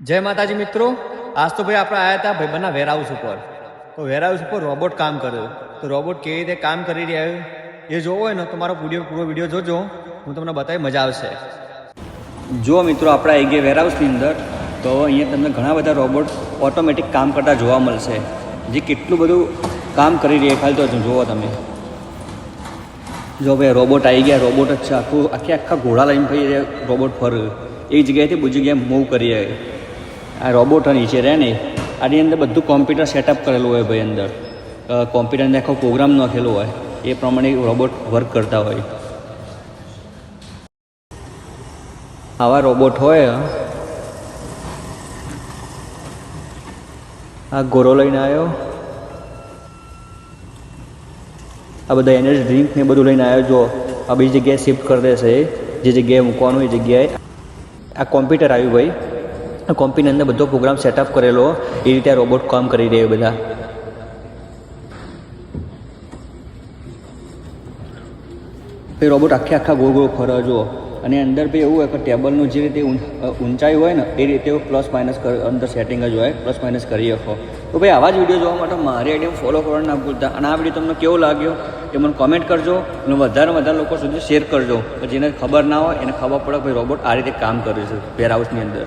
જય માતાજી મિત્રો, આજ તો ભાઈ આપણે આવ્યા હતા ભાઈબંધના વેરહાઉસ ઉપર. તો વેરહાઉસ ઉપર રોબોટ કામ કર્યો. તો રોબોટ કેવી રીતે કામ કરી રહ્યા એ જોવો હોય ને તો મારો પૂરો વિડીયો જોજો, હું તમને બતાવી મજા આવશે. જો મિત્રો, આપણે આવી ગયા વેરહાઉસની અંદર. તો અહીંયા તમને ઘણા બધા રોબોટ ઓટોમેટિક કામ કરતા જોવા મળશે, જે કેટલું બધું કામ કરી રહ્યા ખાલી તો જુઓ તમે. જો ભાઈ રોબોટ આવી ગયા, રોબોટ જ છે, આખા ઘોડા લઈને ભાઈ રોબોટ ફરે, એક જગ્યાએથી બીજી જગ્યાએ મૂવ કરી જાય. આ રોબોટ નીચે રહે ને, આની અંદર બધું કોમ્પ્યુટર સેટઅપ કરેલું હોય ભાઈ. અંદર કોમ્પ્યુટરને આખો પ્રોગ્રામ નાખેલો હોય, એ પ્રમાણે રોબોટ વર્ક કરતા હોય. આવા રોબોટ હોય. આ ઘોડો લઈને આવ્યો, આ બધા એનર્જી ડ્રિંક ને બધું લઈને આવ્યો. જો આ બીજી જગ્યાએ શિફ્ટ કરી દેશે, જે જગ્યાએ મૂકવાનું એ જગ્યાએ. આ કોમ્પ્યુટર આવ્યું ભાઈ, આ કોમ્પ્યુટરની અંદર બધો પ્રોગ્રામ સેટઅપ કરેલો, એ રીતે રોબોટ કામ કરી રહ્યા બધા. એ રોબોટ આખા ગોળ ફરે જુઓ. અને અંદર ભાઈ એવું હોય કે ટેબલનું જે રીતે ઊંચાઈ હોય ને એ રીતે પ્લસ માઇનસ અંદર સેટિંગ જ હોય, પ્લસ માઇનસ કરી શકો. તો ભાઈ આવા જ વિડીયો જોવા માટે મારી આઈડીને ફોલો કરવાનું ના ભૂલતા. અને આ વિડીયો તમને કેવો લાગ્યો એ મને કોમેન્ટ કરજો, અને વધારે લોકો સુધી શેર કરજો, જેને ખબર ના હોય એને ખબર પડે ભાઈ રોબોટ આ રીતે કામ કરે છે વેરહાઉસની અંદર.